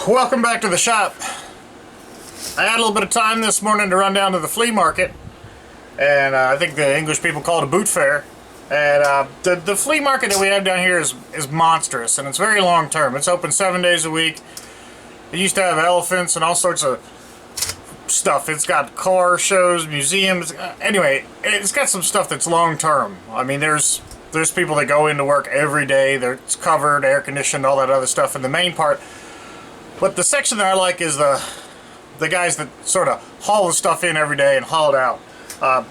Welcome back to the shop. I had a little bit of time this morning to run down to the flea market, and I think the English people call it a boot fair. And the flea market that we have down here is monstrous, and it's very long term. It's open 7 days a week. It used to have elephants and all sorts of stuff. It's got car shows, museums. Anyway, it's got some stuff that's long term. I mean, there's people that go into work every day. It's covered, air conditioned, all that other stuff in the main part. But the section that I like is the guys that sort of haul the stuff in every day and haul it out.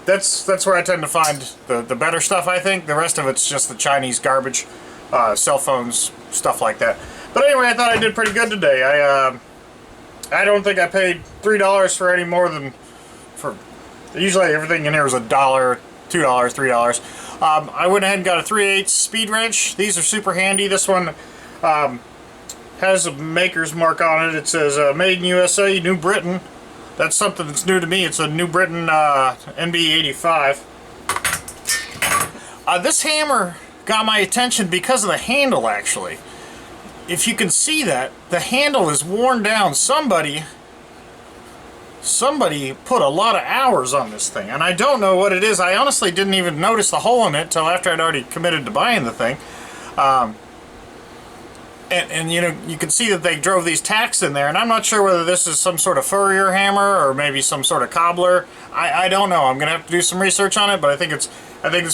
That's where I tend to find the better stuff, I think. The rest of it's just the Chinese garbage, cell phones, stuff like that. But anyway, I thought I did pretty good today. I don't think I paid $3 for any more than for usually everything in here is $1, $2, $3. I went ahead and got a 3/8 speed wrench. These are super handy. This one has a maker's mark on it. It says made in USA, New Britain. That's something that's new to me. It's a New Britain NB85. This hammer got my attention because of the handle, actually. If you can see that, the handle is worn down. Somebody put a lot of hours on this thing, and I don't know what it is. I honestly didn't even notice the hole in it till after I'd already committed to buying the thing. And you know, you can see that they drove these tacks in there, and I'm not sure whether this is some sort of furrier hammer or maybe some sort of cobbler. I don't know. I'm gonna have to do some research on it, but I think it's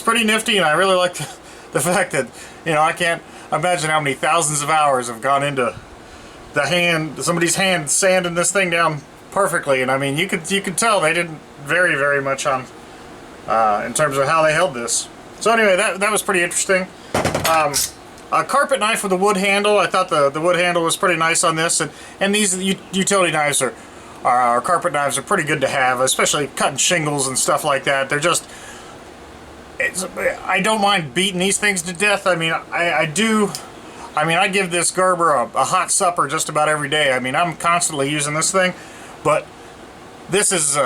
pretty nifty, and I really like the fact that, you know, I can't imagine how many thousands of hours have gone into somebody's hand sanding this thing down perfectly. And I mean, you could tell they didn't vary very much on in terms of how they held this. So anyway, that was pretty interesting. A carpet knife with a wood handle. I thought the wood handle was pretty nice on this, and these utility knives or carpet knives are pretty good to have, especially cutting shingles and stuff like that. They're just, I don't mind beating these things to death. I mean, I do. I mean, I give this Gerber a hot supper just about every day. I mean, I'm constantly using this thing, but this is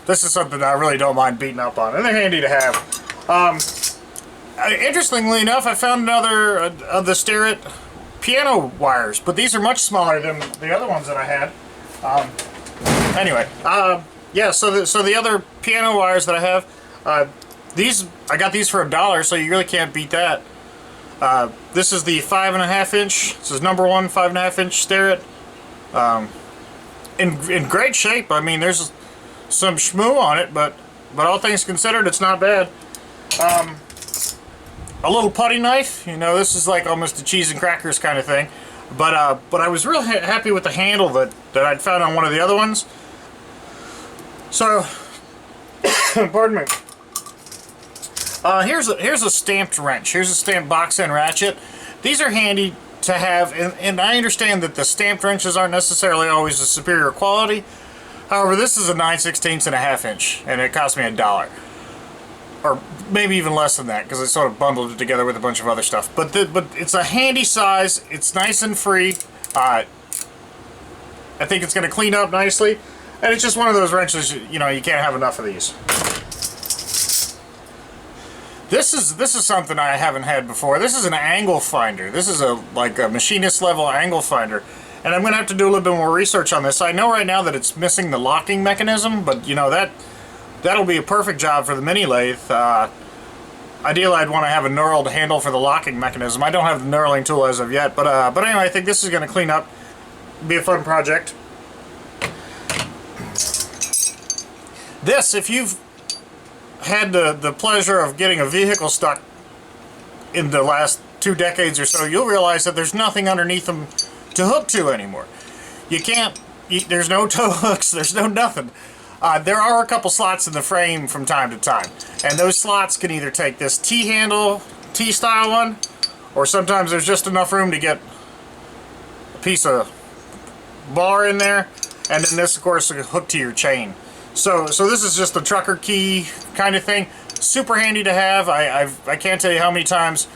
something I really don't mind beating up on, and they're handy to have. Interestingly enough, I found another of the Starrett piano wires, but these are much smaller than the other ones that I had. Anyway, yeah. So the other piano wires that I have, I got these for $1, so you really can't beat that. This is the 5.5 inch. This is number 1 5.5 inch Starrett. In great shape. I mean, there's some schmoo on it, but all things considered, it's not bad. A little putty knife, you know, this is like almost a cheese and crackers kind of thing, but I was real happy with the handle that I'd found on one of the other ones. So, pardon me. Here's a stamped wrench. Here's a stamped box end ratchet. These are handy to have, and I understand that the stamped wrenches aren't necessarily always a superior quality. However, this is a 9/16 and a half inch, and it cost me $1. Or maybe even less than that, because I sort of bundled it together with a bunch of other stuff. But it's a handy size. It's nice and free. I think it's going to clean up nicely, and it's just one of those wrenches. You know, you can't have enough of these. This is something I haven't had before. This is an angle finder. This is like a machinist level angle finder, and I'm going to have to do a little bit more research on this. I know right now that it's missing the locking mechanism, but you know that'll be a perfect job for the mini lathe. Ideally, I'd want to have a knurled handle for the locking mechanism. I don't have the knurling tool as of yet, but anyway, I think this is going to clean up. Be a fun project. This, if you've had the pleasure of getting a vehicle stuck in the last 2 decades or so, you'll realize that there's nothing underneath them to hook to anymore. You can't. There's no tow hooks. There's no nothing. There are a couple slots in the frame from time to time, and those slots can either take this T-handle, T-style one, or sometimes there's just enough room to get a piece of bar in there, and then this, of course, will hook to your chain. So this is just a trucker key kind of thing. Super handy to have. I can't tell you how many times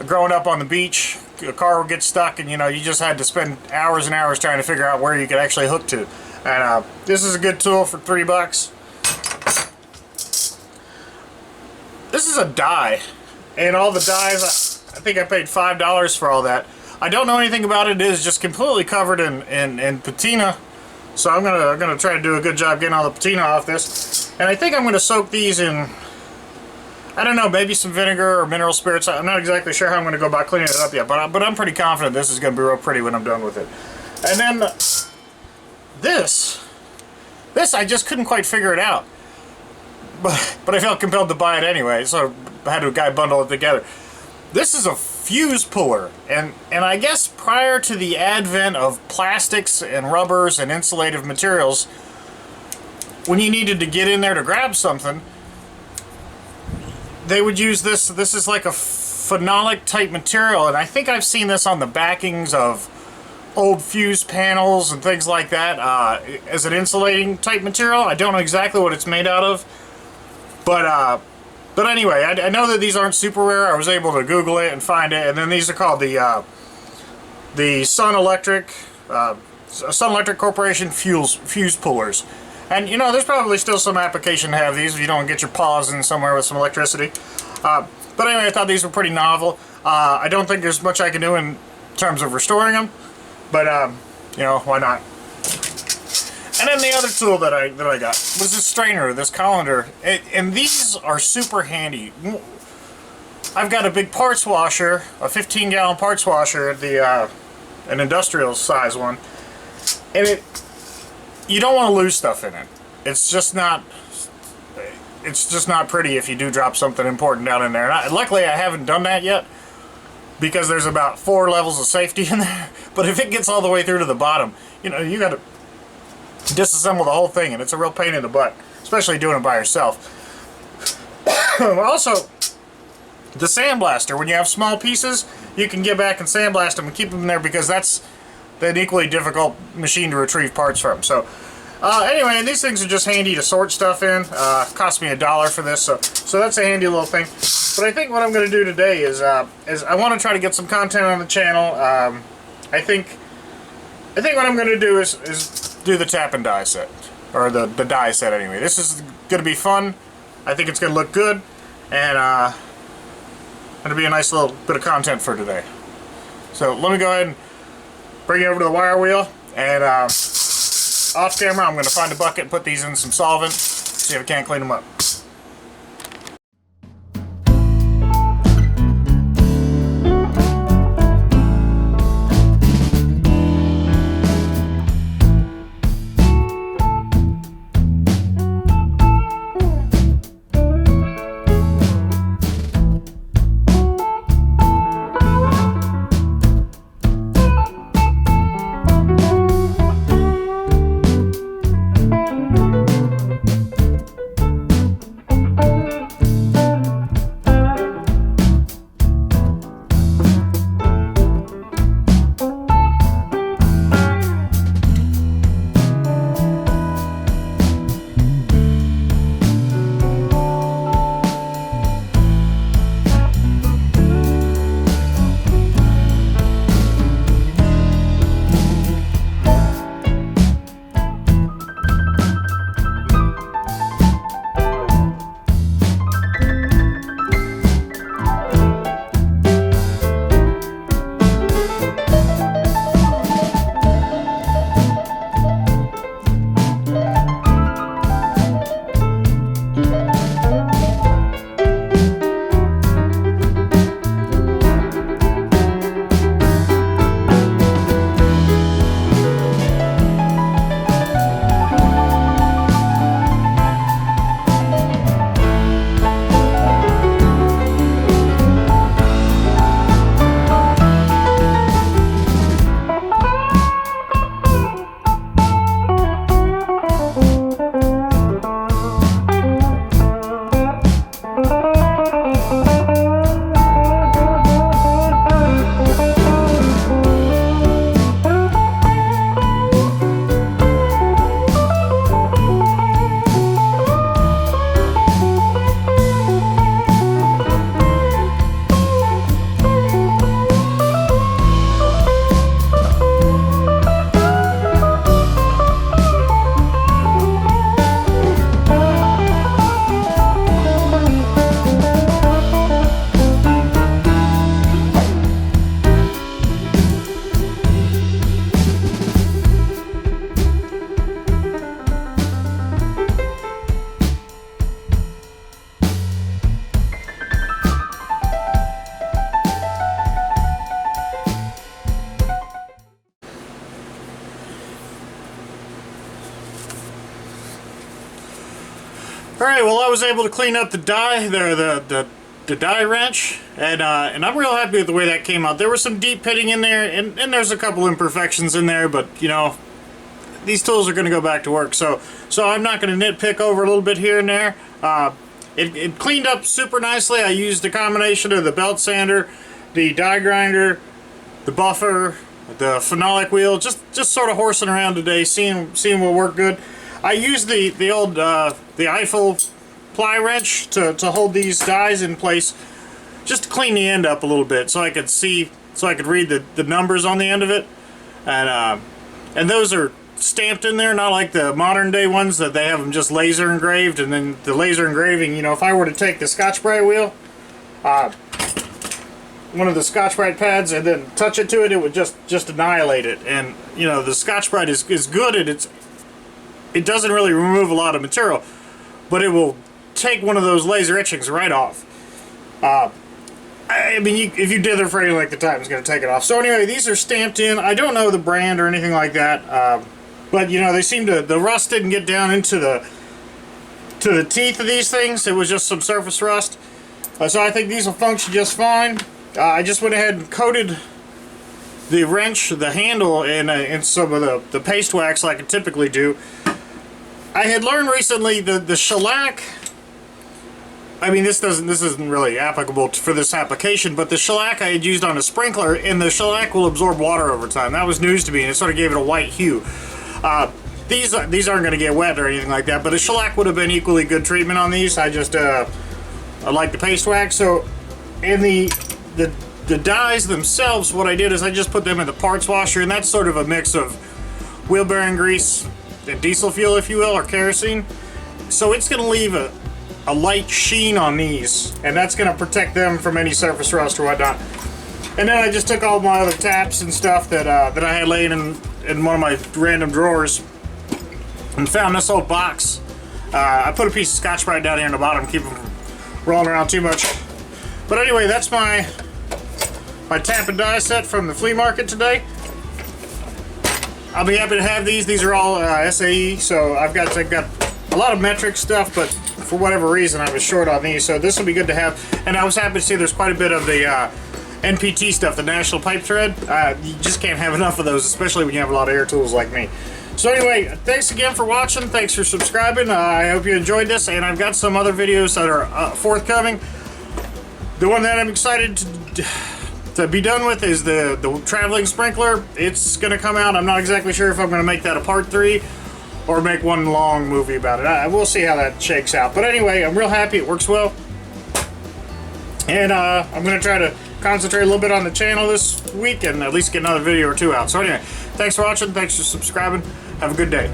growing up on the beach, a car would get stuck, and you know, you just had to spend hours and hours trying to figure out where you could actually hook to. And this is a good tool for $3. This is a die, and all the dies, I think I paid $5 for all that. I don't know anything about it. It is just completely covered in patina. So I'm gonna try to do a good job getting all the patina off this. And I think I'm gonna soak these in, I don't know, maybe some vinegar or mineral spirits. I'm not exactly sure how I'm gonna go about cleaning it up yet, but I'm pretty confident this is gonna be real pretty when I'm done with it. And then this I just couldn't quite figure it out. But I felt compelled to buy it anyway, so I had a guy bundle it together. This is a fuse puller, and I guess prior to the advent of plastics and rubbers and insulative materials, when you needed to get in there to grab something, they would use this. This is like a phenolic type material, and I think I've seen this on the backings of old fuse panels and things like that as an insulating type material. I don't know exactly what it's made out of, but anyway, I know that these aren't super rare. I was able to Google it and find it, and then these are called the Sun Electric Corporation fuse pullers. And you know, there's probably still some application to have these if you don't get your paws in somewhere with some electricity. But anyway, I thought these were pretty novel. I don't think there's much I can do in terms of restoring them, but you know, why not? And then the other tool that I got was this strainer, this colander, and these are super handy. I've got a big parts washer, a 15-gallon parts washer, an industrial size one, and you don't want to lose stuff in it. It's just not pretty if you do drop something important down in there. And luckily, I haven't done that yet because there's about 4 levels of safety in there. But if it gets all the way through to the bottom, you know, you got to disassemble the whole thing, and it's a real pain in the butt, especially doing it by yourself. Also, the sandblaster, when you have small pieces, you can get back and sandblast them and keep them there because that's an equally difficult machine to retrieve parts from. So anyway, and these things are just handy to sort stuff in. Cost me $1 for this, so that's a handy little thing. But I think what I'm going to do today is I want to try to get some content on the channel. I think what I'm going to do is do the tap and die set, or the die set anyway. This is going to be fun. I think it's going to look good, and it'll be a nice little bit of content for today. So let me go ahead and bring it over to the wire wheel, and off camera I'm going to find a bucket and put these in some solvent, see if I can't clean them up. Alright, well I was able to clean up the die, the die wrench, and I'm real happy with the way that came out. There was some deep pitting in there, and there's a couple imperfections in there, but you know, these tools are going to go back to work, so I'm not going to nitpick over a little bit here and there. It cleaned up super nicely. I used a combination of the belt sander, the die grinder, the buffer, the phenolic wheel, just sort of horsing around today, seeing what worked good. I used the old the Eiffel ply wrench to hold these dies in place, just to clean the end up a little bit, so I could see, so I could read the numbers on the end of it, and those are stamped in there, not like the modern day ones that they have them just laser engraved. And then the laser engraving, you know, if I were to take the Scotch-Brite wheel, one of the Scotch-Brite pads, and then touch it to it, it would just annihilate it. And you know, the Scotch-Brite is good at it doesn't really remove a lot of material, but it will take one of those laser etchings right off. I mean, if you dither for any length of time, it's going to take it off. So anyway, these are stamped in. I don't know the brand or anything like that, but you know, they seem to, the rust didn't get down into the teeth of these things. It was just some surface rust. So I think these will function just fine. I just went ahead and coated the wrench, the handle, in some of the paste wax like I typically do. I had learned recently the shellac, I mean, this isn't really applicable for this application, but the shellac I had used on a sprinkler, and the shellac will absorb water over time. That was news to me, and it sort of gave it a white hue. These aren't going to get wet or anything like that, but a shellac would have been equally good treatment on these. I just I like the paste wax. So in the dies themselves, what I did is I just put them in the parts washer, and that's sort of a mix of wheel bearing grease and diesel fuel, if you will, or kerosene. So it's going to leave a light sheen on these, and that's going to protect them from any surface rust or whatnot. And then I just took all my other taps and stuff that I had laying in one of my random drawers, and found this old box. I put a piece of Scotch-Brite down here in the bottom, keep them from rolling around too much. But anyway, that's my tap and die set from the flea market today. I'll be happy to have these. These are all SAE, so I've got a lot of metric stuff, but for whatever reason I was short on these, so this will be good to have. And I was happy to see there's quite a bit of the NPT stuff, the National Pipe Thread. You just can't have enough of those, especially when you have a lot of air tools like me. So anyway, thanks again for watching. Thanks for subscribing. I hope you enjoyed this, and I've got some other videos that are forthcoming. The one that I'm excited to be done with is the traveling sprinkler. It's going to come out. I'm not exactly sure if I'm going to make that a part 3 or make one long movie about it. We'll see how that shakes out. But anyway, I'm real happy. It works well. And I'm going to try to concentrate a little bit on the channel this week and at least get another video or two out. So anyway, thanks for watching. Thanks for subscribing. Have a good day.